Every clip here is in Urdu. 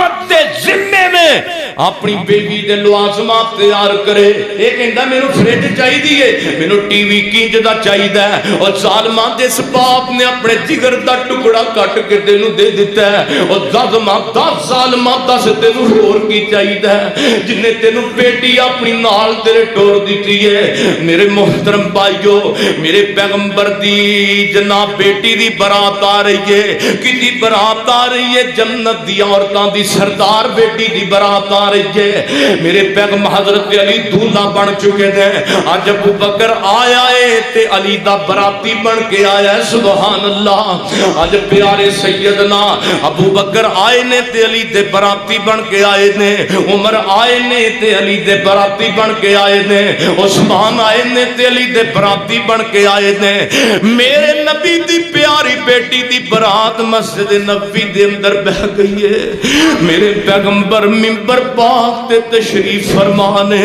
حفاظت دے ذمے میں اپنی بیوی دے لوازمات تیار کرے. یہ کہندا مینوں فریج چاہیے, مینوں ٹی وی کینج دا چاہیے. اور ظالماں جس باپ نے اپنے جگر دا ٹکڑا کٹ کے تینوں دے دیتا ہے, اور ظالماں دس ظالماں دس تینوں ہور کی چاہیے جن نے تینوں بیٹی اپنی نال تیرے ٹور دیتی ہے. میرے محترم بھائیو, میرے پیغمبر دی جناب بیٹی دی برات آ رہی ہے. کدی برات آ رہی ہے؟ جنت دی عورتاں دی سردار بیٹی دی برات آ رہی ہے. میرے پیغمبر حضرت علی دولہا بن چکے ہیں. آج ابو بکر آیا ہے تے علی دا براتی بن کے آیا ہے. سبحان اللہ. آج پیارے سیدنا ابو بکر آئے نے تے علی دے براتی بن کے آئے نے. عمر آئے نے تے علی دے براتی بن کے آئے نے. عثمان آئے نے تے علی دے براتی بن کے آئے نے. میرے نبی دی پیاری بیٹی دی برات مسجد نبوی دے اندر بہ گئی ہے. میرے پیغمبر منبر پاک تے تشریف فرمانے.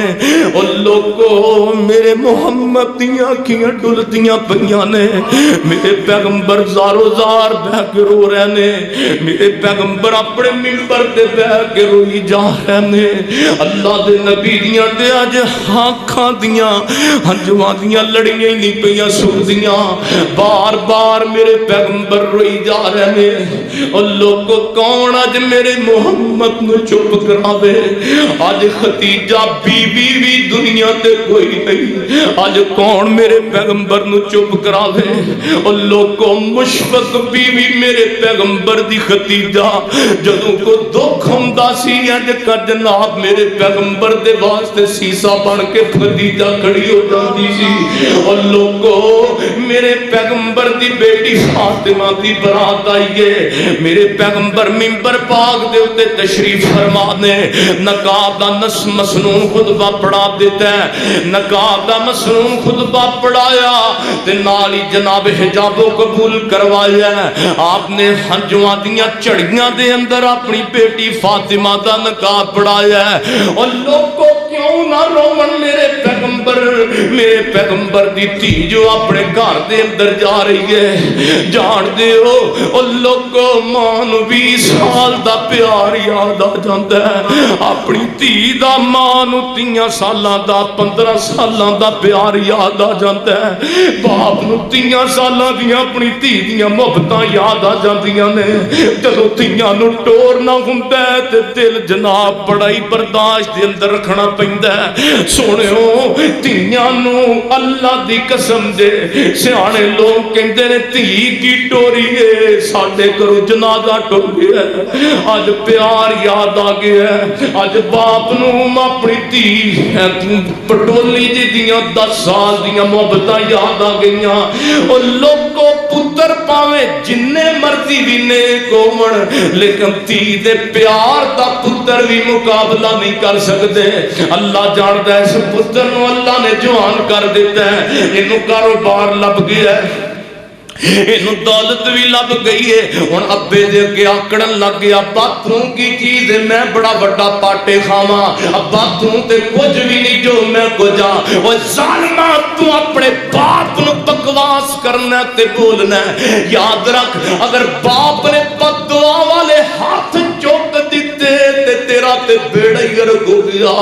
او لوگو میرے محمد دیاں کیاں ڈلدیاں پئیاں نے. میرے پیغمبر زارو زار بہ کے رو رہے نے. میرے پیغمبر اپنے منبر تے بہ کے روئی جا رہے نے. اللہ دے نبی دیاں تے اج آنکھاں دیاں ہنجواں دیاں لڑیاں ہی نہیں پئیاں سردیاں. بار بار میرے پیغمبر روئی جا رہے نے. اور لوگو کون اج میرے محمد نو چپ کراوے؟ اج ختیجہ بیوی بھی دنیا تے کوئی نہیں. اج کون میرے پیغمبر نو چپ کراوے؟ اور لوگو مشفق بیوی میرے پیغمبر دی ختیجہ جدوں کو دکھ ہوندا سی اج کا جناب میرے پیغمبر دے واسطے سیسا بن کے ختیجہ کھڑی ہو جاتی سی. اور لوگو میرے پیغمبر دی بیٹی فاطمہ دی برات آئی ہے. میرے پیغمبر منبر پاک دے اوتے تشریف فرما نے. نقاب دا مسنون خطبہ پڑھا دیتا ہے. نقاب دا مسنون خطبہ پڑھایا تے نال ہی جناب حجاب و قبول کروایا. آپ نے ہنجواں دیاں چڑیاں دے اندر اپنی بیٹی فاطمہ دا نقاب پڑھایا. اور لوگوں کیوں نہ رومن میرے پیغمبر دی تھی جو اپنے گھر دے اندر جا رہی ہے. جان دے ہو اور لوگوں ماں نو 20 سال دا پیار یاد آ جاندا ہے. اپنی تھی دا ماں نو 30 سالاں دا 15 سالاں دا پیار یاد آ جاندا ہے. باپ نو 30 سالاں دیاں اپنی تھی دیاں محبتاں یاد آ جاندیاں نے. جدوں تھیاں نو ٹور نہ ہوندا ہے تے دل جناب بڑائی برداشت دے اندر رکھنا پیندا ہے. سونےو تھیاں نو اللہ دی قسم دے سیانے لوگ کہندے نے تھی کی ٹوری ہے ساڈے گھروں جنازہ ٹر گیا ہے. اج پیار یاد آ گیا ہے. اج باپ نو اپنی تھی پٹولی جی دیاں 10 سال دیاں محبتاں یاد آ گئیاں. اور لوگوں پتر پاویں جننے مرضی بھی نیک ہون لیکن تھی دے پیار دا پتر بھی مقابلہ نہیں کر سکتے. اللہ جانتا ہے اس پتر نو اللہ نے جوان کر دیتا ہے. انہوں کاروبار لب گیا ہے, انہوں دولت بھی لب گئی ہے. ہن ابے دے کے آکڑن لگ گیا بات کی چیز ہے میں بڑا بڑا پاٹے کھاواں. ابا تے کچھ بھی نہیں جو میں کچھ ہاں. او ظالما تو اپنے باپ نو بکواس کرنا تے بولنا ہے. یاد رکھ اگر باپ نے بد دعا والے ہاتھ چوک دیتے تے تیرا تے بیڑا ہی غرق ہو گیا,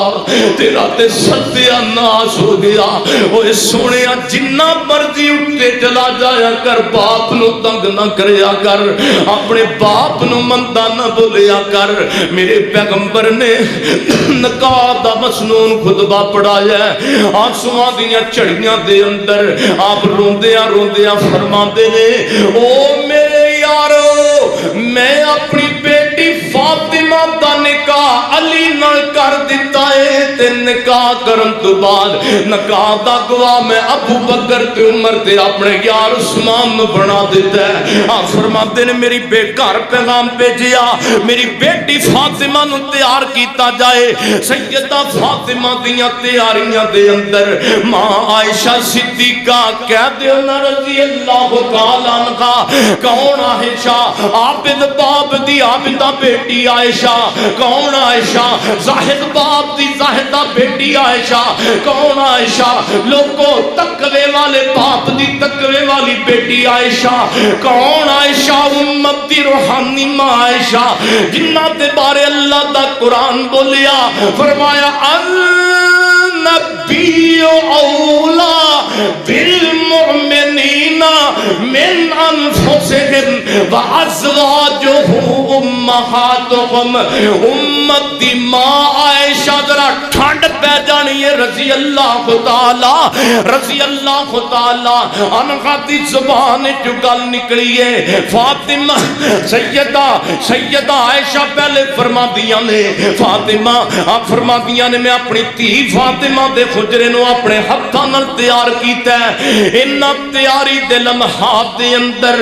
تیرا تے ستیہ ناس ہو گیا. اوے سونیا جنہ مرضی اٹھتے چلا جایا کر, باپ نو تنگ نہ کریا کر, اپنے باپ نو مندہ نہ بولیا کر. میرے پیغمبر نے نقاب دا مسنون خطبہ پڑھایا ہے. آنسواں دیاں چڑیاں دے اندر آپ روندیاں فرماندے نے او میرے یارو میں اپنی بیٹی فاطمہ دا نکاح علی نال کر دیتا ہے تے نکاح کرن تو بعد نکاح دا گواہ میں ابو بکر تے عمر تے اپنے یار عثمان نو بنا دیتا ہے. آپ فرماتے نے میری بے گھر پیغام بھیجیا میری بیٹی فاطمہ نو تیار کیتا جائے. سیدہ فاطمہ دیاں تیاریاں دے اندر ماں عائشہ صدیقہ کہہ دینا رضی اللہ تعالیٰ عنہ. کون عائشہ؟ عابد باب دی عابدہ بیٹی عائشہ. کون عائشہ؟ زاہد باپ دی زاہدہ بیٹی عائشہ. کون عائشہ؟ لوگوں تقوی والے باپ دی تقوی والی بیٹی عائشہ. کون عائشہ؟ امت دی روحانی ماں عائشہ جنہ دے بارے اللہ دا قرآن بولیا فرمایا النبی اولا بالمؤمنین من انفسهم وازواجہ امہاتہم. امت دی ماں عائشہ ذرا ٹھنڈ پہ جانی ہے رضی اللہ تعالی عنہا دی زبان جو گل نکلی ہے. فاطمہ سیدہ عائشہ پہلے فرما دیا نے فاطمہ آپ فرما دیا نے میں اپنی تھی فاطمہ دے خجرے نو اپنے ہتھاں نال تیار کیتا ہے. انہاں تیاری دے لمحات دے اندر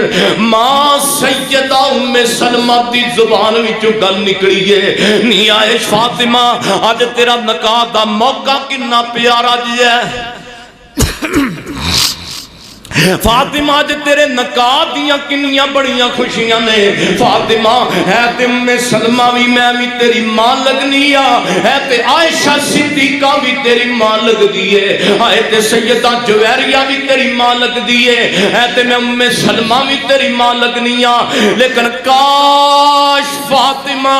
ماں سیدہ ام سلمہ دی زبان وچوں گل نکلی ہے نی عائشہ فاطمہ اج تیرا نکاح دا موقع کنا پیارا جی ہے. فاطمہ اج تیرے نکاح دیاں کنیاں بڑیاں خوشیاں نے. فاطمہ ہے تے ام سلمہ بھی میں بھی تیری ماں لگنی ہے تے عائشہ صدیقہ بھی تیری ماں لگ دیئے ہے تے سیدہ جویریہ بھی تیری ماں لگ دیئے ہے تے میں ام سلمہ بھی تیری ماں لگنی ہے. لیکن کاش فاطمہ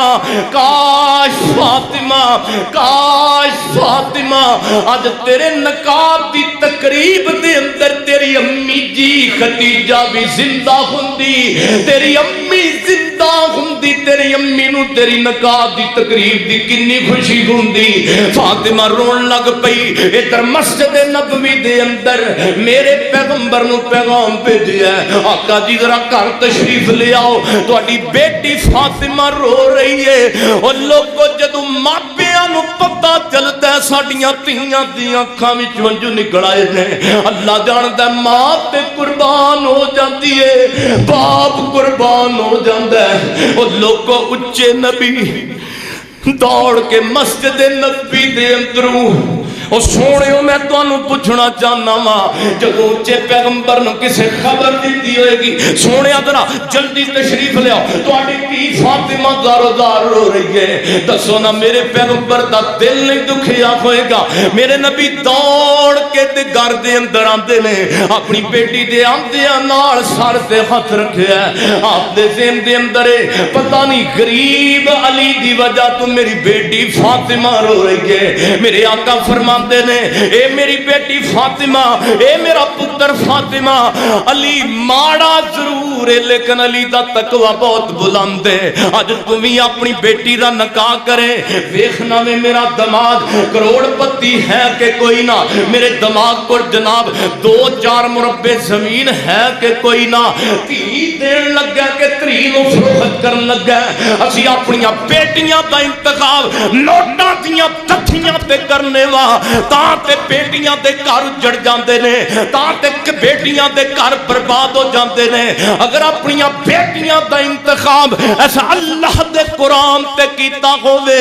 اج تیرے نکاح دی تقریب دے اندر تیری امی جی خدیجہ بھی زندہ ہوندی تیری امی زندہ ہوندی تیری امی نو تیری نکاح دی تقریب دی کنی خوشی ہوندی. فاطمہ رون لگ پئی. ادھر مسجد نبوی دے اندر میرے پیغمبر نو پیغام بھیجیا ہے آقا جی ذرا گھر تشریف لے آؤ تہاڈی بیٹی فاطمہ رو رہی ہے. اور لوگوں جدوں ماپیاں نو پتہ چلدا ہے ساڈیاں تیاں دی اکھاں وچ ونجو نکل آئے نے اللہ جاندا ماں تے قربان ہو جاتی ہے باپ قربان ہو جاندہ ہے. اور لوگوں اچھے نبی دوڑ کے مسجد نبی دے اندروں اور سونےوں میں تو انہوں پوچھنا چاہنا ماں جب اچھے پیغمبر نے کسے خبر دیتی ہوئے گی سونے ادھرا جلدی تشریف لے آؤ تو آٹی کی فاطمہ دار رو رہی ہے. دسو نا میرے پیغمبر دا دل نہیں دکھیا ہوئے گا. میرے نبی دوڑ کے دے گھر دے اندر آندے نے اپنی بیٹی دے آندے نال سر دے ہاتھ رکھے ہے آپ دے ذہن دے اندر پتہ نہیں غریب علی دی وجہ تو میری بیٹی فاطمہ رو رہی ہے. میرے آقا فرما دے نے اے میری بیٹی فاطمہ اے میرا پتر فاطمہ علی ماڑا ضرور ہے لیکن علی دا تقوی بہت بلند ہے. آج تمہیں اپنی بیٹی دا نکاح کرے ویکھنا میں میرا دماغ کروڑ پتی ہے کہ کوئی نہ میرے دماغ کو جناب 2-4 مربع زمین ہے کہ کوئی نہ تھی دین لگا کہ تری نو فروخت کرن لگا. اسی اپنی بیٹیاں دا انتخاب نوٹاں دیاں تتھیاں تے کرنے وا تاں تے بیٹیاں دے گھر اجڑ جاندے نے تاں تے بیٹیاں دے گھر برباد ہو جاندے نے. اگر اپنی بیٹیاں دا انتخاب ایسا اللہ دے قرآن تے کیتا ہوئے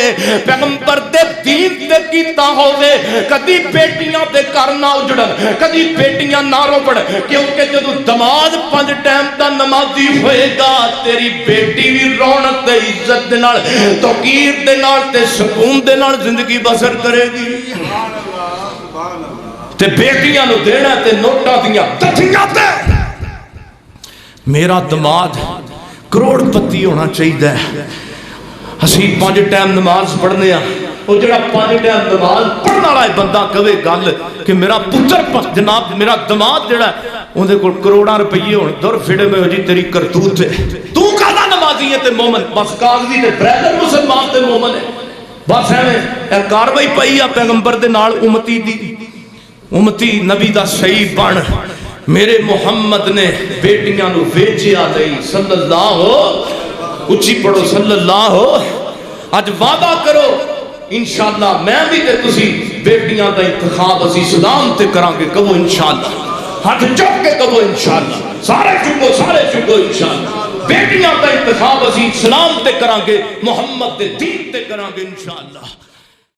پیغمبر دے دین تے کیتا ہوئے کدی بیٹیاں دے گھر نہ اجڑن کدی بیٹیاں نہ روپڑ کیونکہ جدو دماغ 5 ٹائم دا نمازی ہوئے گا تیری بیٹی بھی رونق تے عزت دے نال توقیر دے نال تے سکون دے نال زندگی بسر کرے گی. تے بیٹیاں نو دینا تے نوٹا دیا تتھیاں تے میرا دماغ کروڑ پتی ہونا چاہیے. اسی 5 ٹائم نماز پڑھنے وہ جڑا 5 ٹائم نماز پڑھنا رہا ہے بندہ کہے گل کہ میرا پتر جناب میرا دماغ جڑا ہے اندھے کو کروڑا روپیے ہونے دور فیڈے میں ہو جی تیری کرتوت ہے تو کہنا نمازی ہے تے مومن بس کاغذی تے برادر مسلمان تے مومن ہے بس ہے کاروائی پئی ہے پیغمبر دے نال امتی دی امتی نبی دا صحیح بن میرے محمد نے بیٹیاں نو ویچیا نہیں صلی اللہ ہو اچھی پڑھو صلی اللہ ہو. آج وعدہ کرو انشاءاللہ میں بھی تے تسی بیٹیاں دا انتخاب اسی اسلام تے کران گے کبو انشاءاللہ ہاتھ چک کے کبو انشاءاللہ سارے چکو انشاءاللہ بیٹیاں دا انتخاب اسی اسلام تے کران گے محمد دے دین تے کران گے انشاءاللہ.